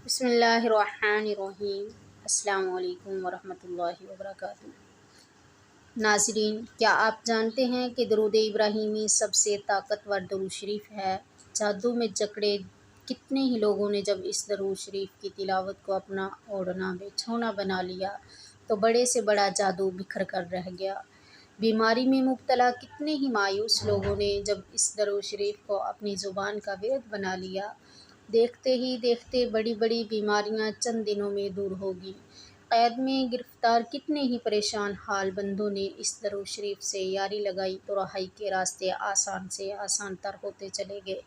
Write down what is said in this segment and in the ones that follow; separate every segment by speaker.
Speaker 1: بسم اللہ الرحمن الرحیم۔ السلام علیکم ورحمۃ اللہ وبرکاتہ۔ ناظرین، کیا آپ جانتے ہیں کہ درود ابراہیمی سب سے طاقتور درود شریف ہے؟ جادو میں جکڑے کتنے ہی لوگوں نے جب اس درود شریف کی تلاوت کو اپنا اوڑھنا بچھونا بنا لیا تو بڑے سے بڑا جادو بکھر کر رہ گیا۔ بیماری میں مبتلا کتنے ہی مایوس لوگوں نے جب اس درود شریف کو اپنی زبان کا ورد بنا لیا، دیکھتے ہی دیکھتے بڑی بڑی بیماریاں چند دنوں میں دور ہوگی۔ قید میں گرفتار کتنے ہی پریشان حال بندوں نے اس درود شریف سے یاری لگائی تو رہائی کے راستے آسان سے آسان تر ہوتے چلے گئے۔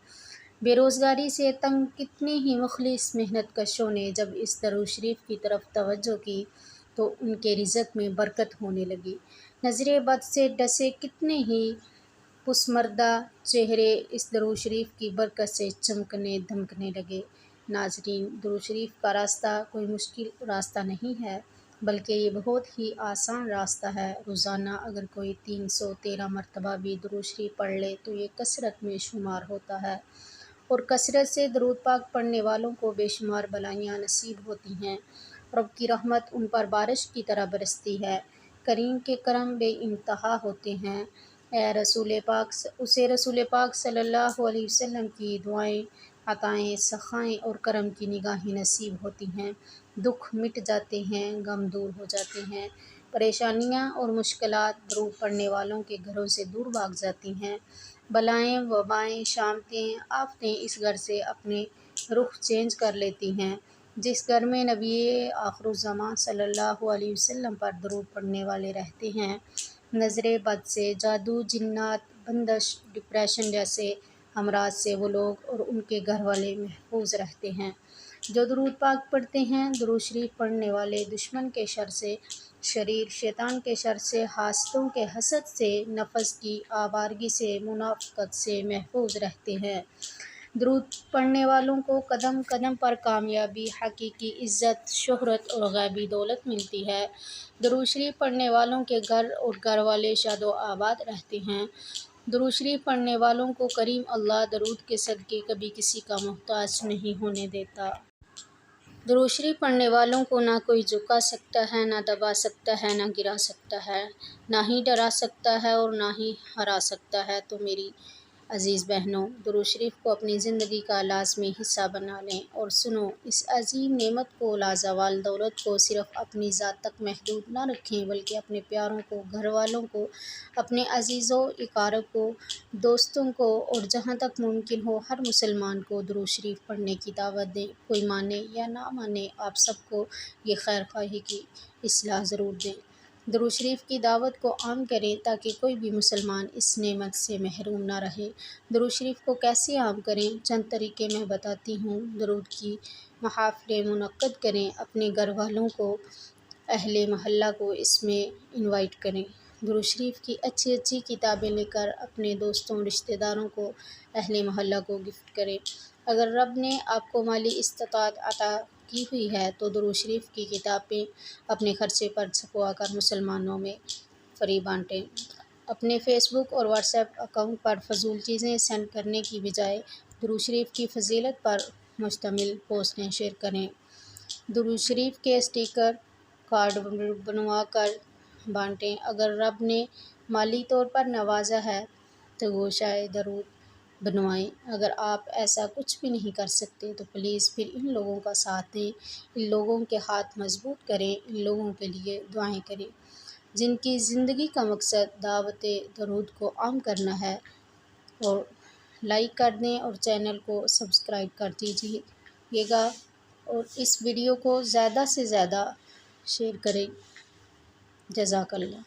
Speaker 1: بے روزگاری سے تنگ کتنے ہی مخلص محنت کشوں نے جب اس درود شریف کی طرف توجہ کی تو ان کے رزق میں برکت ہونے لگی۔ نظر بد سے ڈسے کتنے ہی پسماردہ چہرے اس درود شریف کی برکت سے چمکنے دمکنے لگے۔ ناظرین، درود شریف کا راستہ کوئی مشکل راستہ نہیں ہے، بلکہ یہ بہت ہی آسان راستہ ہے۔ روزانہ اگر کوئی 313 مرتبہ بھی درود شریف پڑھ لے تو یہ کثرت میں شمار ہوتا ہے، اور کثرت سے درود پاک پڑھنے والوں کو بے شمار بلائیاں نصیب ہوتی ہیں۔ رب کی رحمت ان پر بارش کی طرح برستی ہے۔ کریم کے کرم بے انتہا ہوتے ہیں۔ اسے رسول پاک صلی اللہ علیہ وسلم کی دعائیں، عطائیں، سخائیں اور کرم کی نگاہیں نصیب ہوتی ہیں۔ دکھ مٹ جاتے ہیں، غم دور ہو جاتے ہیں، پریشانیاں اور مشکلات درود پڑھنے والوں کے گھروں سے دور بھاگ جاتی ہیں۔ بلائیں، وبائیں، شامتیں، آفتیں اس گھر سے اپنے رخ چینج کر لیتی ہیں۔ جس گھر میں نبی آخر الزماں صلی اللہ علیہ وسلم پر درود پڑھنے والے رہتے ہیں، نظر بد سے، جادو، جنات، بندش، ڈپریشن جیسے امراض سے وہ لوگ اور ان کے گھر والے محفوظ رہتے ہیں۔ جو درود پاک پڑھتے ہیں، درود شریف پڑھنے والے دشمن کے شر سے، شریر شیطان کے شر سے، حاسدوں کے حسد سے، نفس کی آوارگی سے، منافقت سے محفوظ رہتے ہیں۔ درود پڑھنے والوں کو قدم قدم پر کامیابی، حقیقی عزت، شہرت اور غیبی دولت ملتی ہے۔ درود شریف پڑھنے والوں کے گھر اور گھر والے شاد و آباد رہتے ہیں۔ درود شریف پڑھنے والوں کو کریم اللہ درود کے صدقے کبھی کسی کا محتاج نہیں ہونے دیتا۔ درود شریف پڑھنے والوں کو نہ کوئی جھکا سکتا ہے، نہ دبا سکتا ہے، نہ گرا سکتا ہے، نہ ہی ڈرا سکتا ہے اور نہ ہی ہرا سکتا ہے۔ تو میری عزیز بہنوں، درود شریف کو اپنی زندگی کا لازمی حصہ بنا لیں اور سنو، اس عظیم نعمت کو، لازوال دولت کو صرف اپنی ذات تک محدود نہ رکھیں، بلکہ اپنے پیاروں کو، گھر والوں کو، اپنے عزیزوں، اقارب کو، دوستوں کو اور جہاں تک ممکن ہو ہر مسلمان کو درود شریف پڑھنے کی دعوت دیں۔ کوئی مانے یا نہ مانے، آپ سب کو یہ خیر خواہی کی اصلاح ضرور دیں۔ درود شریف کی دعوت کو عام کریں تاکہ کوئی بھی مسلمان اس نعمت سے محروم نہ رہے۔ درود شریف کو کیسے عام کریں، چند طریقے میں بتاتی ہوں۔ درود کی محافلیں منعقد کریں، اپنے گھر والوں کو، اہل محلہ کو اس میں انوائٹ کریں۔ درود شریف کی اچھی اچھی کتابیں لے کر اپنے دوستوں، رشتہ داروں کو، اہل محلہ کو گفٹ کریں۔ اگر رب نے آپ کو مالی استطاعت عطا کی ہوئی ہے تو درود شریف کی کتابیں اپنے خرچے پر چھپوا کر مسلمانوں میں فری بانٹیں۔ اپنے فیس بک اور واٹس ایپ اکاؤنٹ پر فضول چیزیں سینڈ کرنے کی بجائے درود شریف کی فضیلت پر مشتمل پوسٹیں شیئر کریں۔ درود شریف کے اسٹیکر، کارڈ بنوا کر بانٹیں۔ اگر رب نے مالی طور پر نوازا ہے تو گوشۂ درود بنوائیں۔ اگر آپ ایسا کچھ بھی نہیں کر سکتے تو پلیز پھر ان لوگوں کا ساتھ دیں، ان لوگوں کے ہاتھ مضبوط کریں، ان لوگوں کے لیے دعائیں کریں جن کی زندگی کا مقصد دعوت درود کو عام کرنا ہے، اور لائک کر دیں اور چینل کو سبسکرائب کر دیجیے گا اور اس ویڈیو کو زیادہ سے زیادہ شیئر کریں۔ جزاک اللہ۔